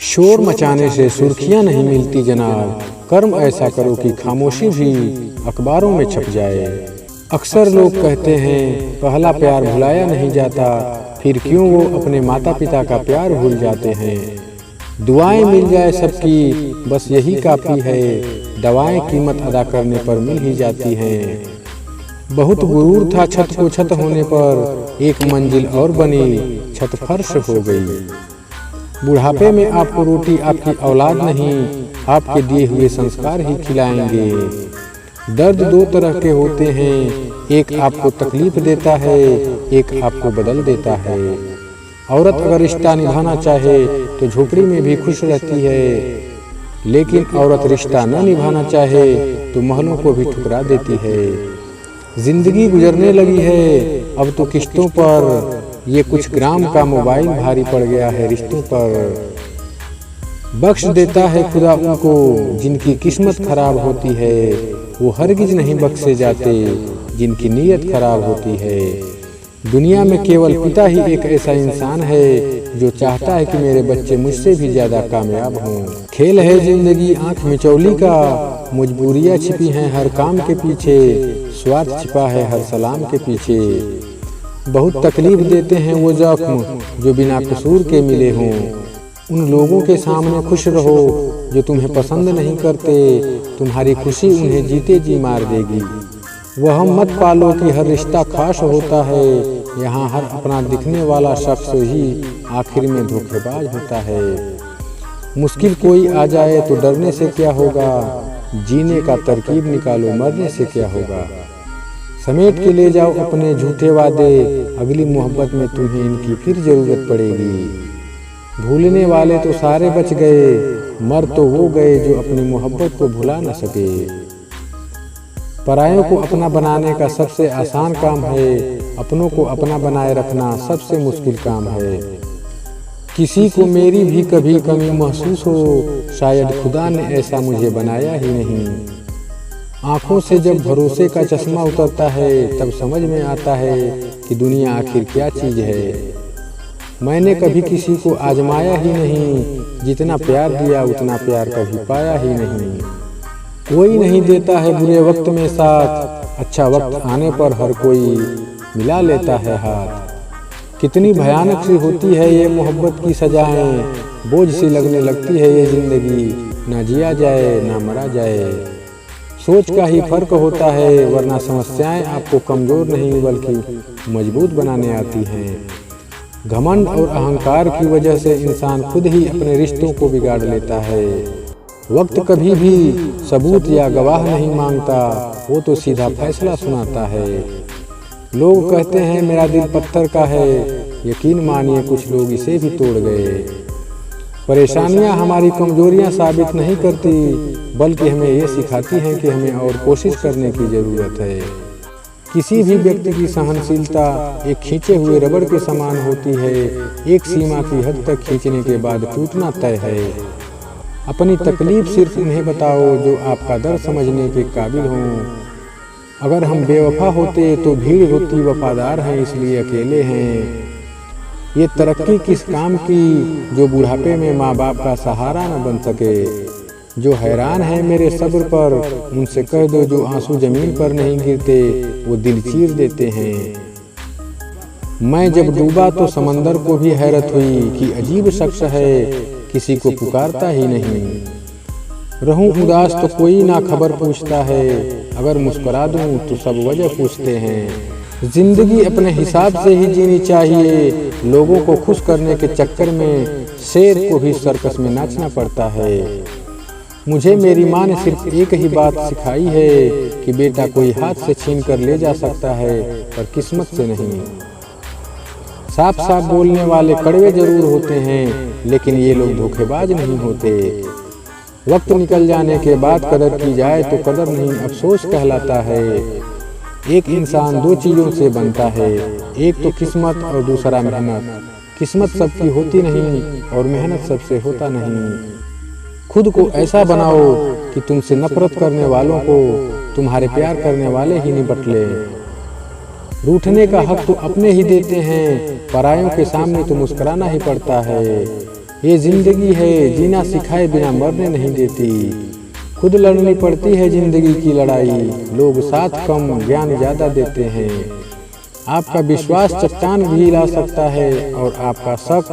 शोर मचाने से सुर्खियां नहीं मिलती जनाब, कर्म ऐसा करो कि खामोशी भी अखबारों में छप जाए। अक्सर लोग कहते हैं पहला प्यार भुलाया नहीं जाता, फिर क्यों वो अपने माता पिता का प्यार भूल जाते हैं। दुआएं मिल जाए सबकी बस यही काफ़ी है, दवाएं कीमत अदा करने पर मिल ही जाती हैं। बहुत गुरूर था छत को छत होने पर, एक मंजिल और बनी छत फर्श हो गई। बुढ़ापे में आपको रोटी आपकी औलाद नहीं, आपके दिए हुए संस्कार ही खिलाएंगे। दर्द दो तरह के होते हैं, एक आपको तकलीफ देता है, एक आपको बदल देता है। औरत अगर रिश्ता निभाना चाहे तो झोपड़ी में भी खुश रहती है, लेकिन औरत रिश्ता न निभाना चाहे तो महलों को भी ठुकरा देती है। जिंदगी गुजरने लगी है अब तो किश्तों पर, ये कुछ ग्राम का मोबाइल भारी पड़ गया है रिश्तों पर। बख्श देता है खुदा उनको जिनकी किस्मत खराब होती है, वो हरगिज नहीं बख्शे जाते जिनकी नीयत खराब होती है। दुनिया में केवल पिता ही एक ऐसा इंसान है जो चाहता है कि मेरे बच्चे मुझसे भी ज्यादा कामयाब हों। खेल है जिंदगी आंख मिचौली का, मजबूरियां छिपी हैं हर काम के पीछे, स्वार्थ छिपा है हर सलाम के पीछे। बहुत तकलीफ देते हैं वो जख्म जो बिना कसूर के मिले हों। उन लोगों के सामने खुश रहो जो तुम्हें पसंद नहीं करते, तुम्हारी खुशी उन्हें जीते जी मार देगी। वह मत पालो कि हर रिश्ता खास होता है, यहाँ हर अपना दिखने वाला शख्स ही आखिर में धोखेबाज होता है। मुश्किल कोई आ जाए तो डरने से क्या होगा, जीने का तरकीब निकालो मरने से क्या होगा। समेट के ले जाओ अपने झूठे वादे, अगली मोहब्बत में तुम्हें इनकी फिर जरूरत पड़ेगी। भूलने वाले तो सारे बच गए, मर तो वो गए जो अपनी मोहब्बत को भुला न सके। परायों को अपना बनाने का सबसे आसान काम है, अपनों को अपना बनाए रखना सबसे मुश्किल काम है। किसी को मेरी भी कभी कमी महसूस हो, शायद खुदा ने ऐसा मुझे बनाया ही नहीं। आंखों से जब भरोसे का चश्मा उतरता है तब समझ में आता है कि दुनिया आखिर क्या चीज़ है। मैंने कभी किसी को आजमाया ही नहीं, जितना प्यार दिया उतना प्यार कभी पाया ही नहीं। कोई नहीं देता है बुरे वक्त में साथ, अच्छा वक्त आने पर हर कोई मिला लेता है हाथ। कितनी भयानक सी होती है ये मोहब्बत की सजाएं, बोझ सी लगने लगती है ये जिंदगी, ना जिया जाए ना मरा जाए। सोच का ही फर्क होता है, वरना समस्याएं आपको कमजोर नहीं बल्कि मजबूत बनाने आती हैं। घमंड और अहंकार की वजह से इंसान खुद ही अपने रिश्तों को बिगाड़ लेता है। वक्त कभी भी सबूत या गवाह नहीं मांगता, वो तो सीधा फैसला सुनाता है। लोग कहते हैं मेरा दिल पत्थर का है, यकीन मानिए कुछ लोग इसे भी तोड़ गए। परेशानियां हमारी कमजोरियां साबित नहीं करती, बल्कि हमें ये सिखाती हैं कि हमें और कोशिश करने की ज़रूरत है। किसी भी व्यक्ति की सहनशीलता एक खींचे हुए रबड़ के समान होती है, एक सीमा की हद तक खींचने के बाद टूटना तय है। अपनी तकलीफ सिर्फ उन्हें बताओ जो आपका दर्द समझने के काबिल हों। अगर हम बेवफा होते तो भीड़ होती, वफादार हैं इसलिए अकेले हैं। ये तरक्की किस काम की जो बुढ़ापे में माँ बाप का सहारा न बन सके। जो हैरान है मेरे सब्र पर, उनसे कह दो जो आंसू जमीन पर नहीं गिरते वो दिल चीर देते हैं। मैं जब डूबा तो समंदर को भी हैरत हुई कि अजीब शख्स है, किसी को पुकारता ही नहीं। रहूं उदास तो कोई ना खबर पूछता है, अगर मुस्कुरा दूं तो सब वजह पूछते हैं। जिंदगी अपने हिसाब से ही जीनी चाहिए, लोगों को खुश करने के चक्कर में शेर को भी सर्कस में नाचना पड़ता है। मुझे मेरी माँ ने सिर्फ एक ही बात सिखाई है कि बेटा कोई हाथ से छीन कर ले जा सकता है पर किस्मत से नहीं। साफ साफ बोलने वाले कड़वे जरूर होते हैं, लेकिन ये लोग धोखेबाज नहीं होते। वक्त निकल जाने के बाद कदर की जाए तो कदर नहीं अफसोस कहलाता है। एक इंसान दो चीज़ों से बनता है, एक तो किस्मत और दूसरा मेहनत। किस्मत सबकी होती नहीं और मेहनत सबसे होता नहीं। खुद को ऐसा बनाओ कि तुमसे नफरत करने वालों को तुम्हारे प्यार करने वाले ही निपट ले। रूठने का हक तो अपने ही देते हैं, परायों के सामने तो मुस्कुराना ही पड़ता है। ये जिंदगी है, जीना सिखाए बिना मरने नहीं देती। खुद लड़नी पड़ती है जिंदगी की लड़ाई, लोग साथ कम ज्ञान ज्यादा देते हैं। आपका विश्वास चट्टान भी हिला सकता है और आपका शक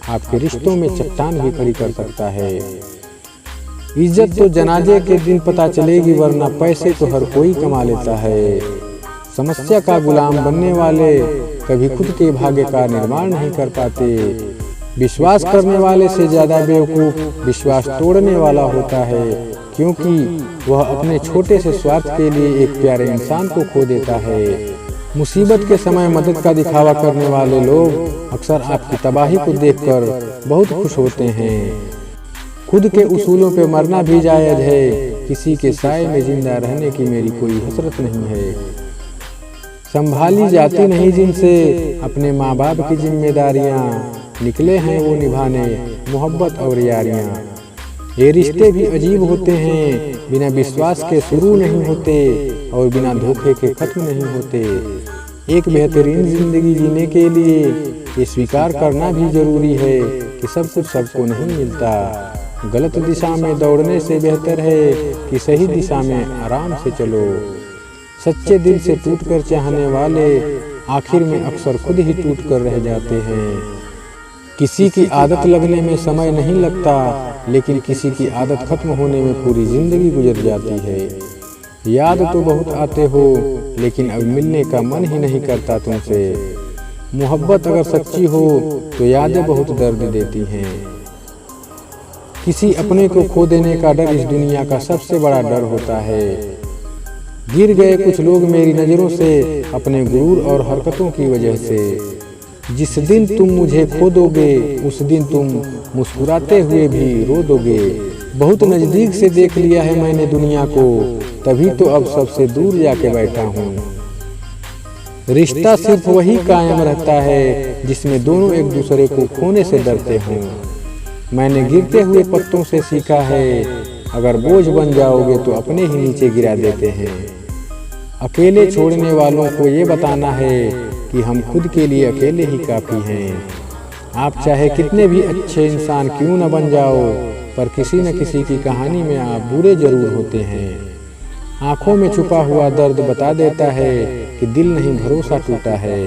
आपके रिश्तों में चट्टान भी खड़ी कर सकता है। इज्जत तो जनाजे के दिन पता चलेगी, वरना पैसे तो हर कोई कमा लेता है। समस्या का गुलाम बनने वाले कभी खुद के भाग्य का निर्माण नहीं कर पाते। विश्वास करने वाले से ज्यादा बेवकूफ विश्वास तोड़ने वाला होता है, क्योंकि वह अपने छोटे से स्वार्थ के लिए एक प्यारे इंसान को खो देता है। मुसीबत के समय मदद का दिखावा करने वाले लोग अक्सर आपकी तबाही को देखकर बहुत खुश होते हैं। खुद के उसूलों पे मरना भी जायज है, किसी के साए में जिंदा रहने की मेरी कोई हसरत नहीं है। संभाली जाती नहीं जिनसे अपने माँ बाप की जिम्मेदारियाँ, निकले हैं वो निभाने मोहब्बत और यारियाँ। ये रिश्ते भी अजीब होते हैं, बिना विश्वास के शुरू नहीं होते और बिना धोखे के खत्म नहीं होते। एक बेहतरीन जिंदगी जीने के लिए ये स्वीकार करना भी जरूरी है कि सब कुछ सबको नहीं मिलता। गलत दिशा में दौड़ने से बेहतर है कि सही दिशा में आराम से चलो। सच्चे दिल से टूटकर चाहने वाले आखिर में अक्सर खुद ही टूट कर रह जाते हैं। किसी की आदत लगने में समय नहीं लगता, लेकिन किसी की आदत खत्म होने में पूरी जिंदगी गुजर जाती है। याद तो बहुत आते हो, लेकिन अब मिलने का मन ही नहीं करता तुमसे। मोहब्बत अगर सच्ची हो तो यादें बहुत दर्द देती हैं। किसी अपने को खो देने का डर इस दुनिया का सबसे बड़ा डर होता है। गिर गए कुछ लोग मेरी नज़रों से अपने गुरूर और हरकतों की वजह से। जिस दिन तुम मुझे खो दोगे उस दिन तुम मुस्कुराते हुए भी रो दोगे। बहुत नज़दीक से देख लिया है मैंने दुनिया को, तभी तो अब सबसे दूर जाके बैठा हूँ। रिश्ता सिर्फ वही कायम रहता है जिसमें दोनों एक दूसरे को खोने से डरते हों। मैंने गिरते हुए पत्तों से सीखा है, अगर बोझ बन जाओगे तो अपने ही नीचे गिरा देते हैं। अकेले छोड़ने वालों को ये बताना है कि हम खुद के लिए अकेले ही काफ़ी हैं। आप चाहे कितने भी अच्छे इंसान क्यों न बन जाओ, पर किसी न किसी की कहानी में आप बुरे जरूर होते हैं। आँखों में छुपा हुआ दर्द बता देता है कि दिल नहीं भरोसा टूटा है।